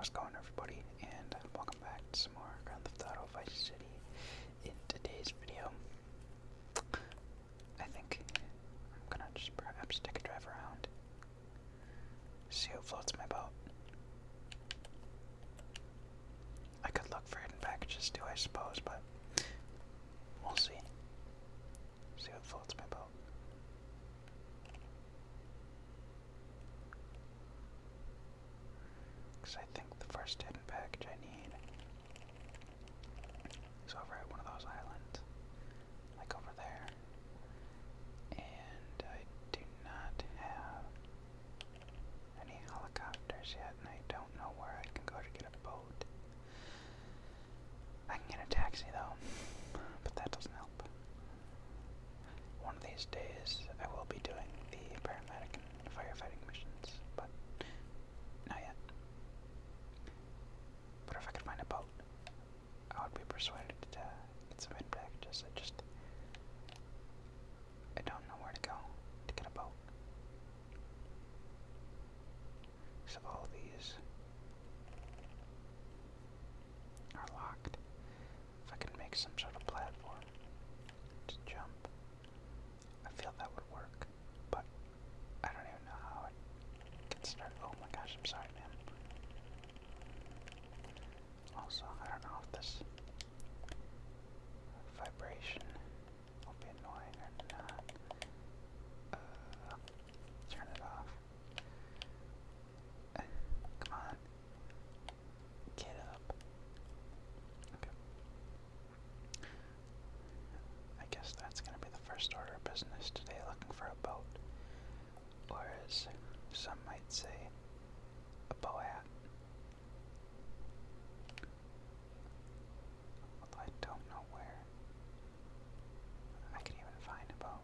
How's it going, everybody? And welcome back to some more Grand Theft Auto Vice City. In today's video, I think I'm gonna just perhaps take a drive around, see what floats my boat. I could look for hidden packages too, I suppose, but we'll see. See what floats my boat. Because I think the first hidden package I need is over at one of those islands, like over there. And I do not have any helicopters yet, and I don't know where I can go to get a boat. I can get a taxi though, but that doesn't help. One of these days I will be doing the paramedic and firefighting missions, but not yet. But if I could find a boat, I would be persuaded to get some hidden packages. I don't know where to go to get a boat. So all these are locked. If I could make some sort of platform to jump, I feel that would work. But I don't even know how it gets started. Oh my gosh, I'm sorry, man. Also, I don't know if this vibration will be annoying or not. Turn it off. Come on. Get up. Okay. I guess that's gonna be the first order of business today, looking for a boat. Or as some might say, a boat. Although I don't know where I can even find a boat.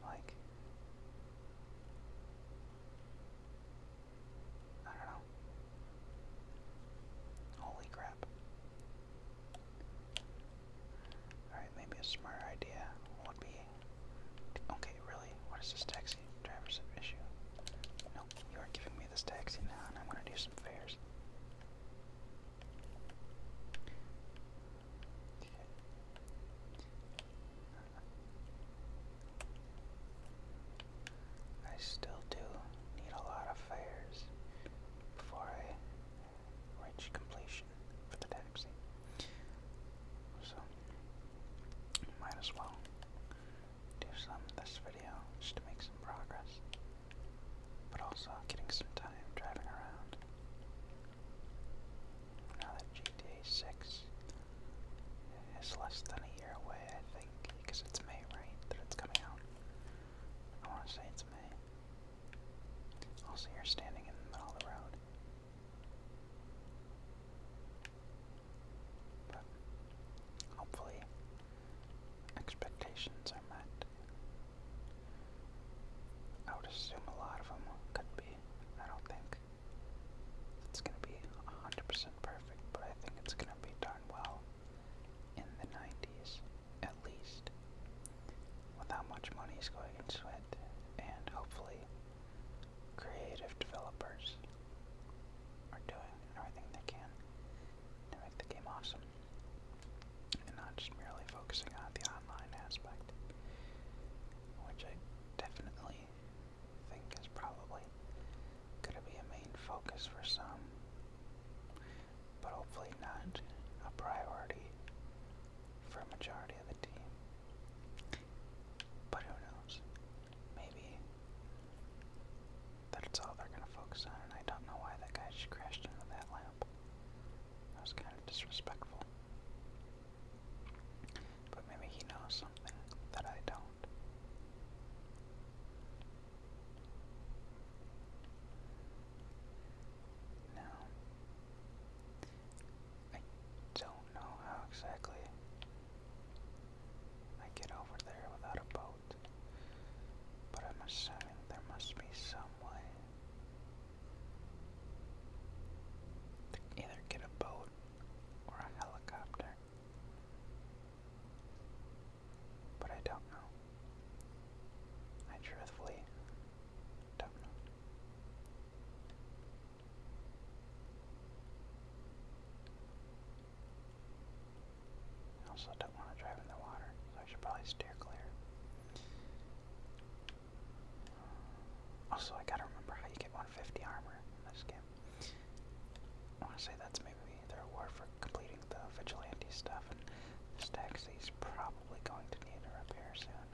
Like, I don't know. Holy crap. Alright, maybe a smarter idea would be... Okay, really? What is this taxi driver's issue? No, you are giving me this taxi now, and I'm gonna do some fares. I still do need a lot of fares before I reach completion for the taxi. So, might as well do some this video just to make some progress, but also getting some time driving around. Now that GTA 6 is less than a year away, I think, because it's May, right, that it's coming out. I want to say it's May. Also, you're standing in the middle of the road. But hopefully expectations are met. I would assume a lot of them could be. I don't think it's going to be 100% perfect, but I think it's going to be darn well in the 90s, at least, with how much money is going into it, and hopefully creative developers are doing everything they can to make the game awesome, and not just merely focusing on the online aspect, which I definitely think is probably going to be a main focus for some, but hopefully not a priority for a majority of the team. But who knows? Maybe that's all they're going to focus on, and I don't know why that guy just crashed into that lamp. That was kind of disrespectful. But maybe he knows something that I don't. Now, I don't know how exactly I get over there without a boat, but I'm assuming there must be some way to either get a boat or a helicopter. also don't want to drive in the water, so I should probably steer clear. Also, I gotta remember how you get 150 armor in this game. I want to say that's maybe their reward for completing the vigilante stuff, and this taxi's probably going to need a repair soon.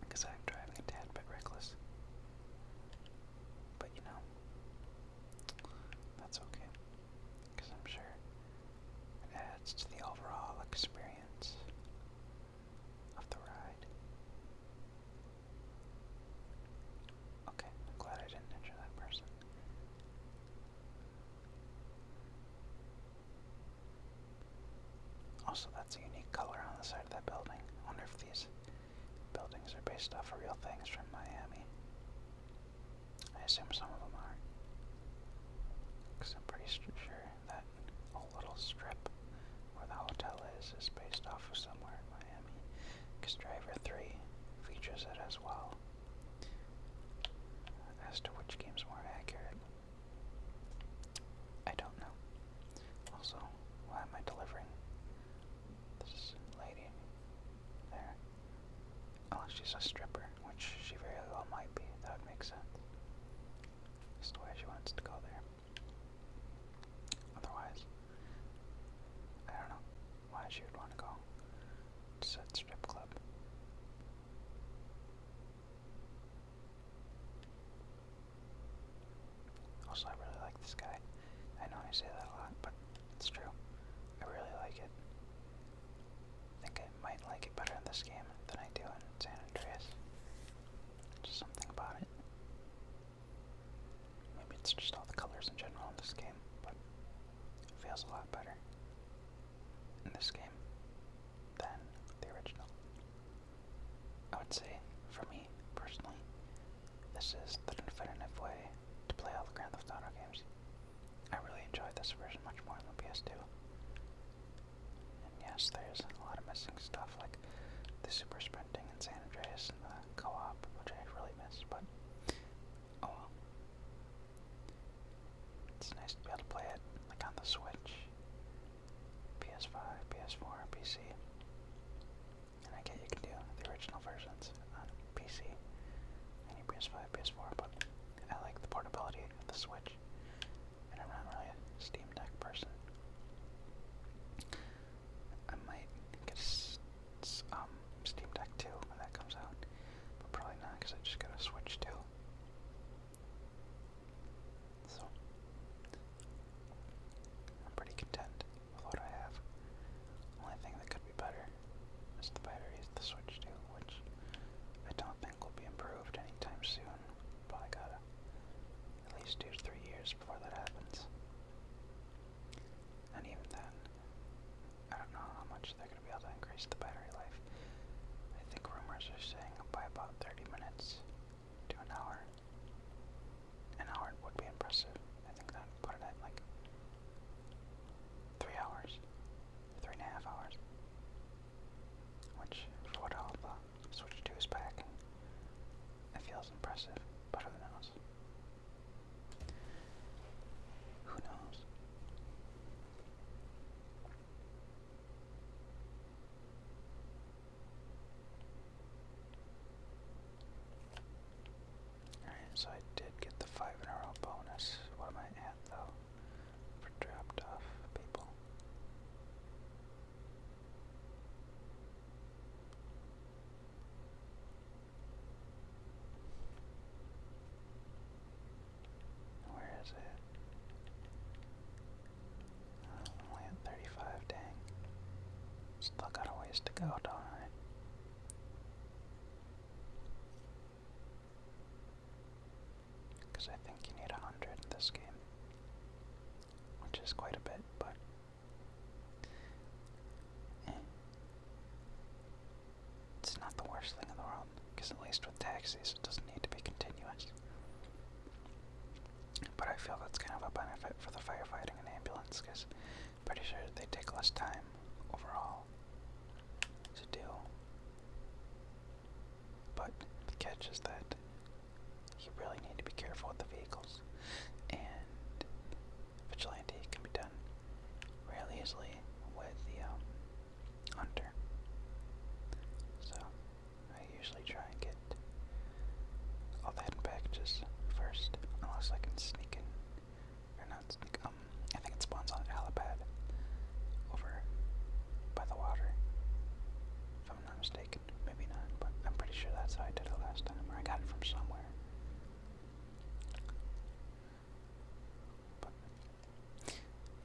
Because I'm driving a tad bit reckless. But you know, that's okay. Because I'm sure it adds to the overall experience of the ride. Okay, I'm glad I didn't injure that person. Also, that's a unique color on the side of that building. I wonder if these buildings are based off of real things from Miami. I assume some of them are. Because I'm pretty sure that whole little strip where the hotel is based off of somewhere in Miami. Because Driver 3 features it as well. As to which game's more accurate, I don't know. Also, why am I delivering this lady there? Oh, she's a stripper, which she very well might be. That would make sense. That's the way she wants to go there. Otherwise, I don't know why she would want to go to said strip club. Also, I really like this guy. I know I say that a lot, but it's true. I really like it. I think I might like it better in this game than I do in San Andreas. Just something about it. Maybe it's just all the colors in general in this game, but it feels a lot better in this game than the original. I would say, for me, personally, this is the definitive way to play all the Grand Theft Auto games. I really enjoyed this version much more than the PS2. And yes, there's a lot of missing stuff, like the super sprinting in San Andreas and the co-op, which I really miss, but oh well. It's nice to be able to play it, like on the Switch, PS5, PS4, PC. And I get you can do the original versions on PC, any PS5, PS4, but I like the portability of the Switch, and I'm not really a Steam Deck person. I might get a Steam Deck 2 when that comes out, but probably not because I just got a Switch 2. So, I'm pretty content with what I have. Only thing that could be better is the batteries of the Switch 2, which I don't think will be improved anytime soon. Probably gotta at least 2 to 3 years before that happens. And even then, I don't know how much they're gonna be able to increase the battery life. I think rumors are saying by about 30 minutes to an hour. An hour would be impressive. I think that would put it at like 3 hours, 3.5 hours. Which, for what all the Switch 2 is packing, it feels impressive, but who knows? Who knows? Alright, so I did get the 5 in a row bonus. What am I at, though, for dropped off people? Where is it? I'm only at 35, dang. Still got a ways to go, don't I? Because I think you need 100 in this game, which is quite a bit, but it's not the worst thing in the world, because at least with taxis it doesn't need to be continuous. But I feel that's kind of a benefit for the firefighting and ambulance, because I'm pretty sure they take less time overall to do. But the catch is that you really need to be careful with the vehicles, and vigilante can be done real easily last time, or I got it from somewhere. But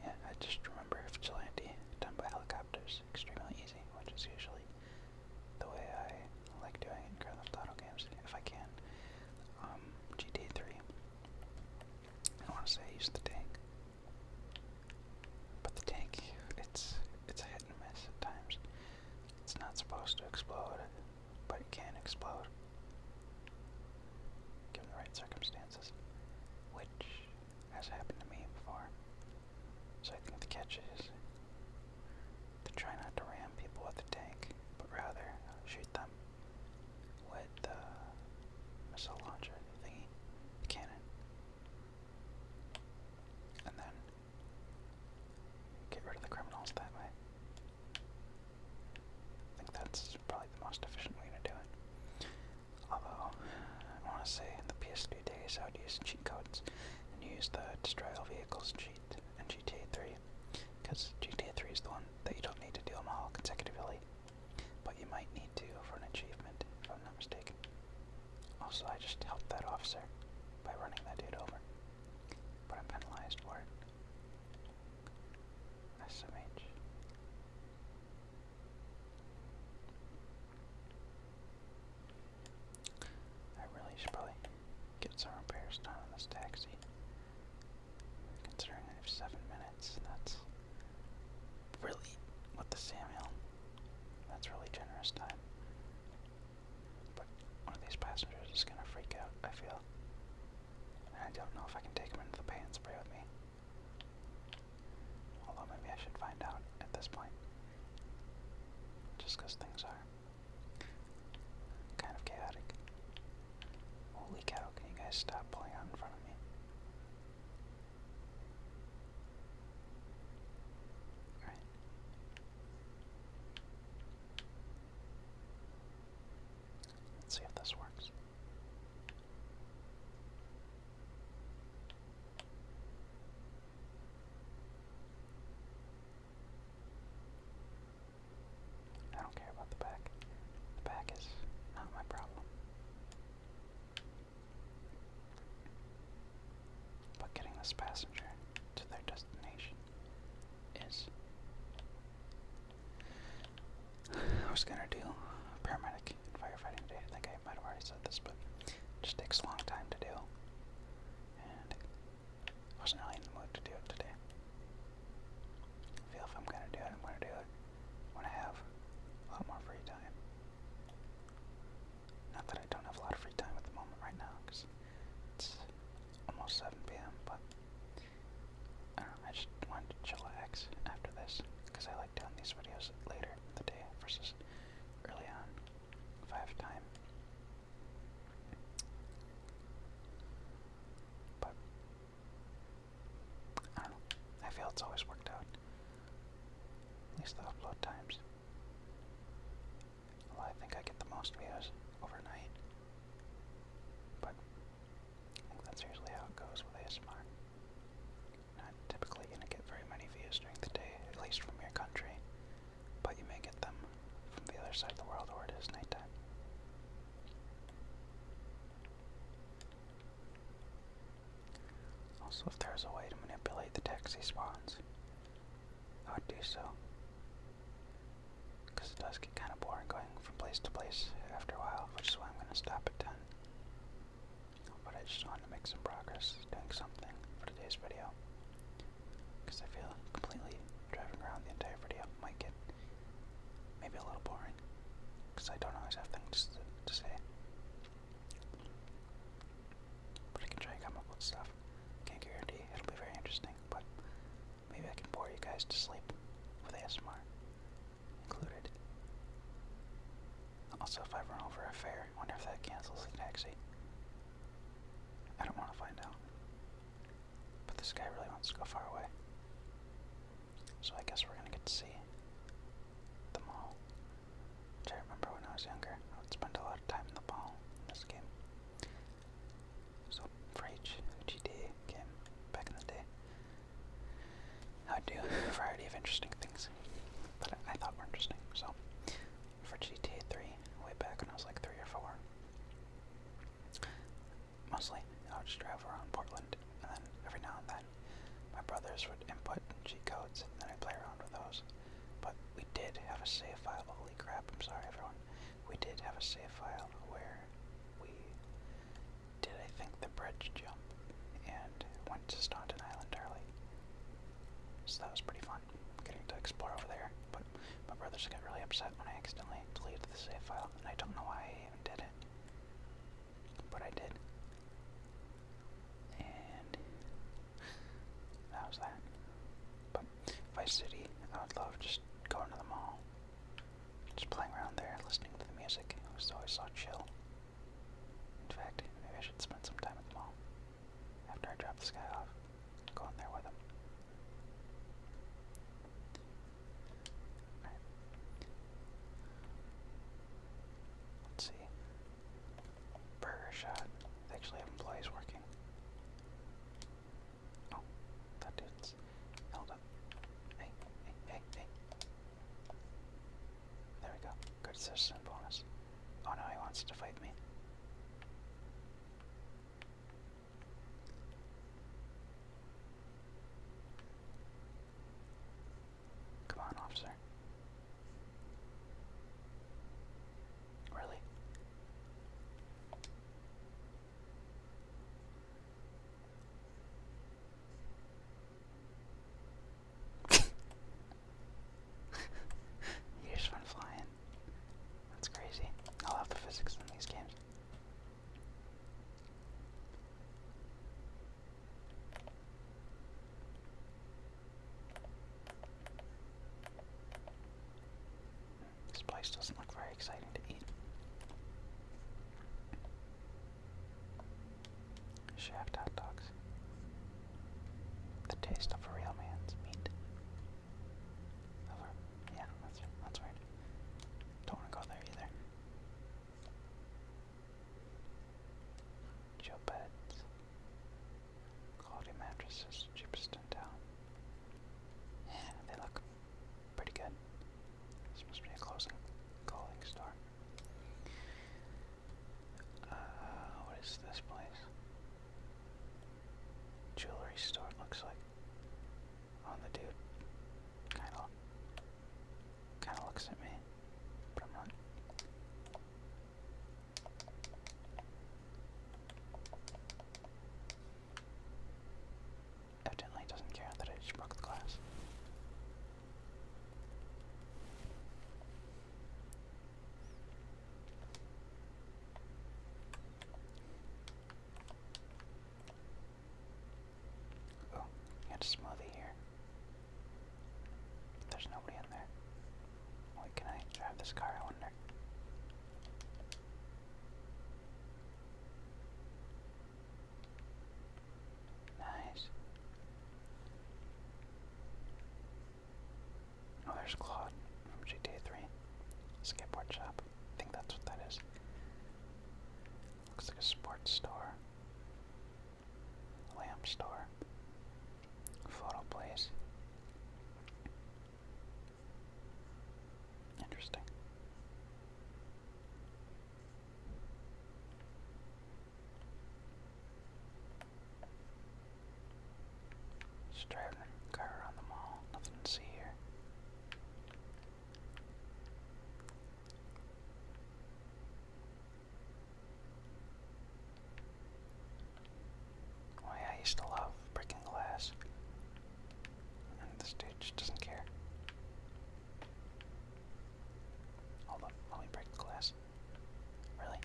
yeah, I just remember Vigilante done by helicopters, extremely easy, which is usually the way I like doing it in Grand Theft Auto games, if I can. GTA 3, I want to say I used the tank, but the tank, it's a hit and miss at times. It's not supposed to explode, but it can explode, given the right circumstances, which has happened to me before. So I think the catch is to try not to ram people with the tank, but rather shoot them with the missile launcher thingy, the cannon, and then get rid of the criminals that way. I think that's probably the most efficient way to do it. Although, I want to say in the PS2 days I would use cheat codes and use the Destroy All Vehicles cheat in GTA 3, because GTA 3 is the one that you don't need to do them all consecutively, but you might need to for an achievement, if I'm not mistaken. Also, I just helped that officer by running that dude over, but I'm penalized for it. SMH. I really should probably get some repairs done on this taxi. Considering I have 7 minutes, that's really, with the Samuel, that's really generous time. But one of these passengers is gonna freak out, I feel. And I don't know if I can take him into the paint spray with me. Although maybe I should find out at this point. Just because things are kind of chaotic. Holy cow, can you guys stop pulling out in front of me? Alright. Let's see if this works. I don't care about the back. The back is not my problem. But getting this passenger to their destination is. I was gonna do paramedic and firefighting today. I think I might have already said this, but it just takes a long time to do. And I wasn't really in the mood to do it today. I feel if I'm gonna do it, I'm gonna do it when I have a lot more free time. Not that I don't have a lot of free time at the moment right now, because it's almost 7 p.m., but I don't know, I just wanted to chillax after this, because I like doing these videos later in the day versus early on, if I have time. But, I don't know, I feel it's always worked out. At least the upload times. Well, I think I get the most views overnight, but I think that's usually how it goes with ASMR. Not typically going to get very many views during the day, at least from your country, but you may get them from the other side of the world where it is nighttime. Also, if there's a way to manipulate the taxi spawns, I would do so. Because it does get kind of boring going from place to place after a while, which is why I'm going to stop at 10. But I just wanted to make some progress doing something for today's video. Because I feel completely driving around the entire video might get maybe a little boring. Because I don't always have things to say. But I can try and come up with stuff. Can't guarantee it'll be very interesting, but maybe I can bore you guys to sleep with ASMR included. Also, if I run over a fare, I wonder if that cancels the taxi. I don't want to find out. But this guy really wants to go far away. So I guess we're gonna get to see the mall. Which I remember when I was younger, I would spend a lot of time in the mall in this game. So for each GTA game back in the day, I would do a variety of interesting things that I thought were interesting. So for GTA 3, way back when I was like 3 or 4, mostly. I would just drive around Portland, and then every now and then my brothers would input cheat codes, and then I'd play around with those. But we did have a save file. Holy crap, I'm sorry everyone. We did have a save file where we did, I think, the bridge jump and went to Staunton Island early. So that was pretty fun, getting to explore over there. But my brothers got really upset when I accidentally deleted the save file, and I don't know why I even did it. But I did. And that was that. But Vice City, I would love just going to the mall, just playing around there, listening to the music. It was always so chill. In fact, maybe I should spend some time at the mall after I drop this guy off. Go in there with him. Alright. Let's see. Burger Shot. They actually have employees working. Oh, that dude's held up. Hey, hey, hey, hey. There we go. Good citizen bonus. Oh no, he wants to fight me. Come on, officer. Really? You just went flying. That's crazy. I love the physics in these games. This place doesn't look very exciting to eat. Shaft hot dogs. The taste of a real man's meat. Yeah, that's weird. Don't want to go there either. Joe beds. Quality mattresses, cheapest in town. Yeah, they look pretty good. This must be a clothing store. What is this place? Jewelry store, it looks like. Oh, the dude kinda looks at me, but I'm not. Evidently doesn't care that I just broke the glass. Oh, got a smoothie here. There's nobody in there. Wait, can I drive this car, I wonder? Nice. Oh, there's Claude from GTA 3. Skateboard shop. I think that's what that is. Looks like a sports store. Lamp store. Photo place. Interesting. Just driving a car around the mall. Nothing to see here. Oh yeah, I used to love breaking glass. And this dude just doesn't care. Hold on, let me break the glass. Really?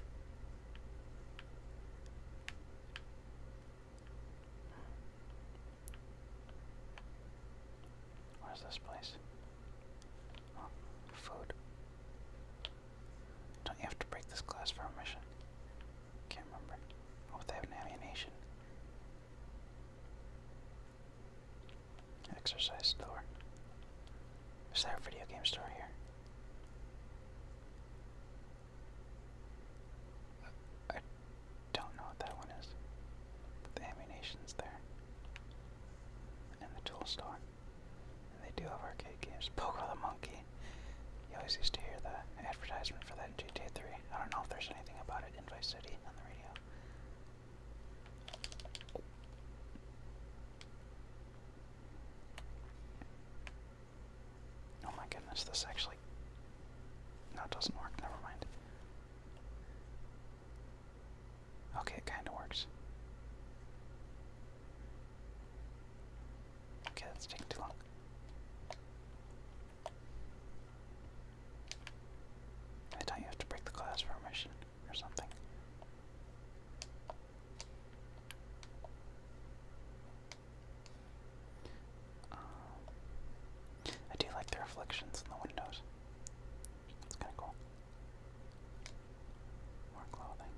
What is this place? Oh, food. Don't you have to break this glass for a mission? Can't remember. Oh, they have an ammunition. Exercise store. Is there a video game store here? I don't know what that one is. But the ammunition's there. And the tool store. And they do have arcade games. Pogo the Monkey. You always used to hear the advertisement for that in GTA 3. I don't know if there's anything about it in Vice City on the radio. Is this actually... No, it doesn't work. Never mind. Okay, it kinda works. Okay, that's taking too long. I thought you have to break the glass for a mission or something. I do like the reflections in the windows. It's kinda cool. More clothing.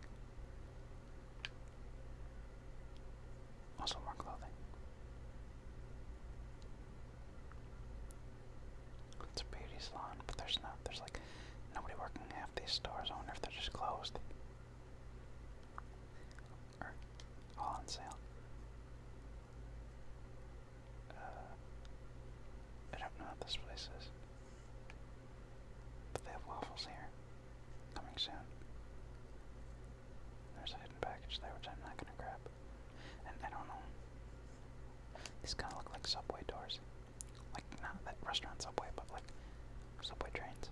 Also more clothing. It's a beauty salon, but there's not. There's like nobody working half these stores. I wonder if they're just closed. Or all on sale. I don't know what this place is. But they have waffles here. Coming soon. There's a hidden package there which I'm not gonna grab. And I don't know. These kinda look like subway doors. Like not that restaurant Subway, but like subway trains.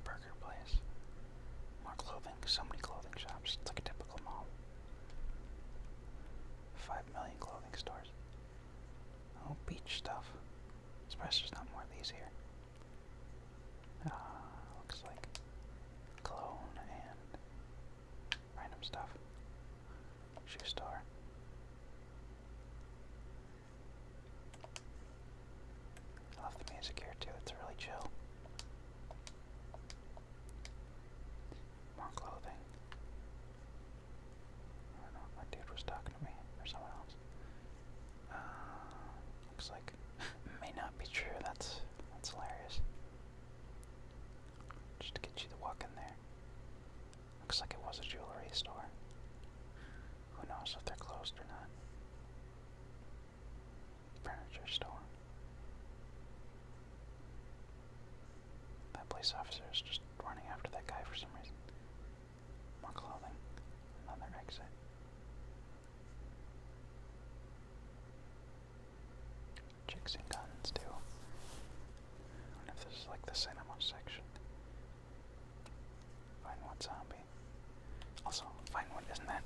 Burger place. More clothing. So many clothing shops. It's like a typical mall. 5 million clothing stores. Oh, beach stuff. Surprised there's not more of these here. Looks like cologne and random stuff. Shoe store. I love the music here too, it's really chill. More clothing. I don't know if my dude was talking to me or someone else. Looks like may not be true. That's hilarious. Just to get you to walk in there. Looks like it was a jewelry store. Who knows if they're closed or not. Furniture store. That police officer is just running after that guy for some reason. More clothing. Another exit. Chicks and guns too. I wonder if this is like the cinema section. Vinewood Zombie. Also, Vinewood, isn't that?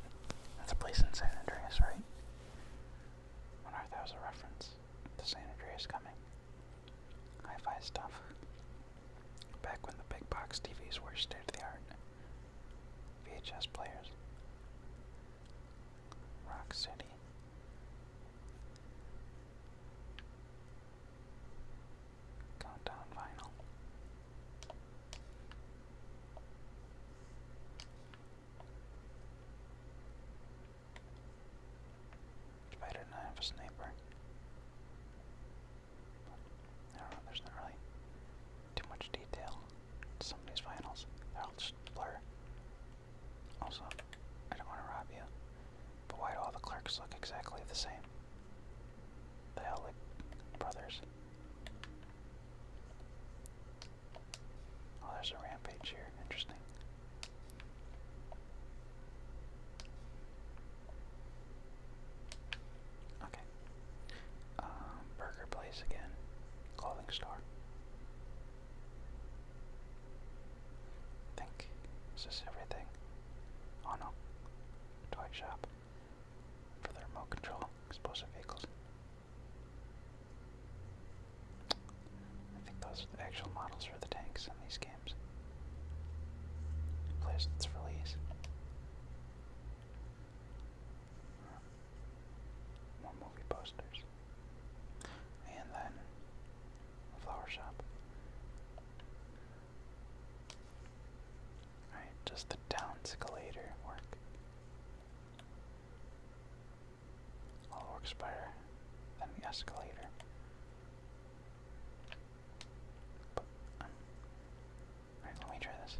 That's a place in San Andreas, right? I wonder if that was a reference to San Andreas coming. Hi-fi stuff. Back when the big box TVs were state-of-the-art. VHS players. Rock City. Countdown vinyl. It's better than I have a sniper. I don't know, there's not really too much detail to some of these vinyls. They're all just blur. Also, I don't want to rob you, but why do all the clerks look exactly the same? They all look brothers. Oh, there's a rampage here. Interesting. Okay. Burger place again. Clothing store. I think, is this everything? Oh no. Toy shop. For the remote control explosive vehicles. I think those are the actual models for the tanks in these games. Place that's release. More movie posters. And then a flower shop. Alright, does the down escalator work? All works better than the escalator. But, alright, let me try this.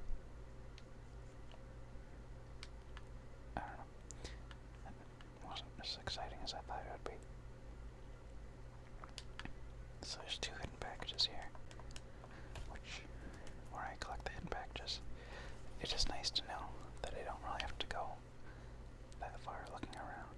I don't know. That wasn't as exciting as I thought it would be. So there's 2 hidden packages here, where I collect the hidden packages. It is nice to know that I don't really have to go that far looking around.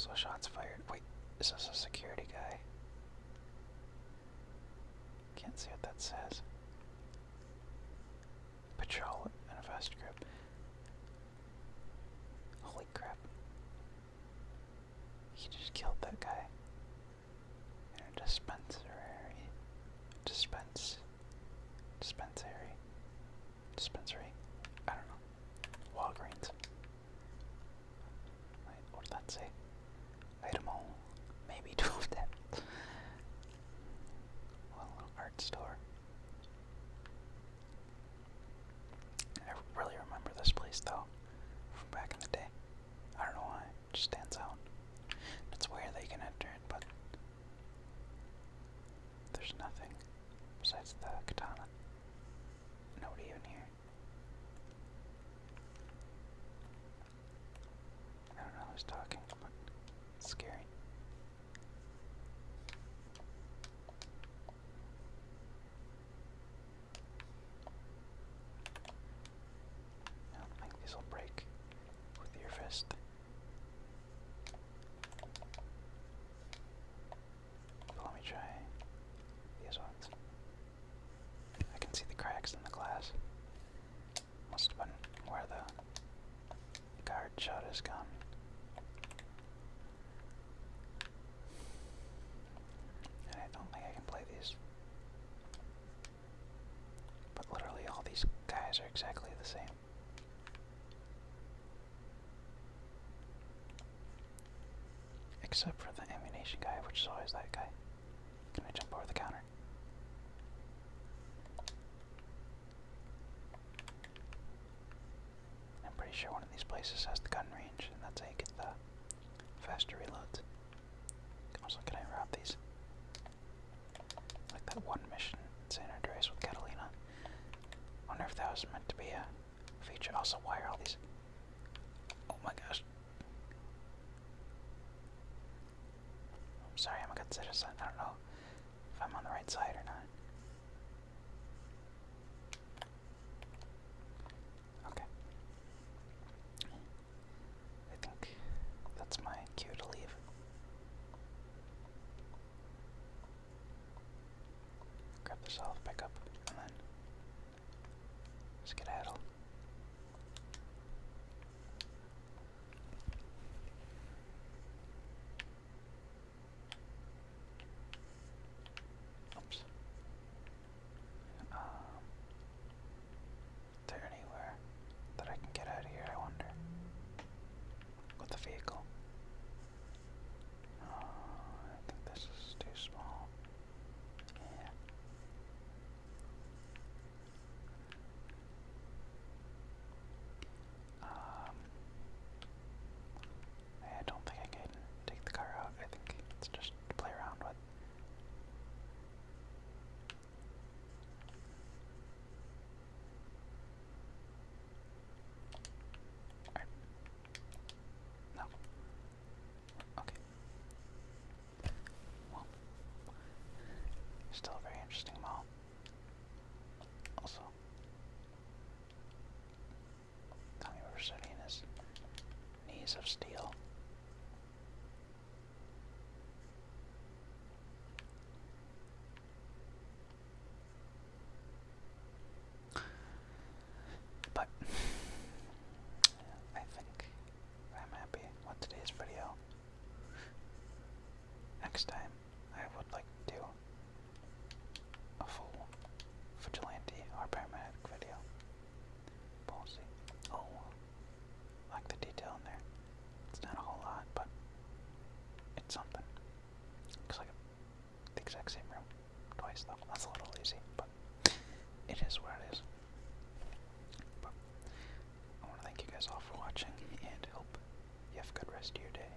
Also, shots fired. Wait, is this a security guy? Can't see what that says. Patrol in a vest group. Holy crap. He just killed that guy. In a dispensary. Dispensary. I don't know. Walgreens. Wait, what did that say? Item all. Maybe 12 10. Well, a little art store. I really remember this place though, from back in the day. I don't know why, it just stands out. It's weird that you can enter it, but there's nothing besides the katana. Nobody even here. I don't know who's talking, but it's scary. I don't think these will break with your fist. But let me try these ones. I can see the cracks in the glass. Must have been where the guard shot his gun. And I don't think I can play these. But literally all these guys are exactly the same. Except for the ammunition guy, which is always that guy. Can I jump over the counter? I'm pretty sure one of these places has the gun range, and that's how you get the faster reloads. Also, can I rob these? Like that one mission in San Andreas with Catalina. Wonder if that was meant to be a feature. Also, why are all these... Oh my gosh. I'm sorry, I'm a good citizen. I don't know if I'm on the right side or not. Okay. I think that's my cue to leave. Grab this health pickup and then skedaddle. Oops. Is there anywhere that I can get out of here, I wonder? With the vehicle. I think this is too small. Yeah. I don't think I can take the car out. I think it's just to play around with. Alright. No. Okay. Well, still a very interesting mall. Also, Tommy River City and his knees of steel. But I think I'm happy with today's video. Next time, I would like to do a full vigilante or paramedic video. But we'll see. Oh, I like the detail in there. It's not a whole lot, but it's something. Looks like the exact same room twice, though. That's a little lazy, but it is what it is. But I want to thank you guys all for watching, and hope you have a good rest of your day.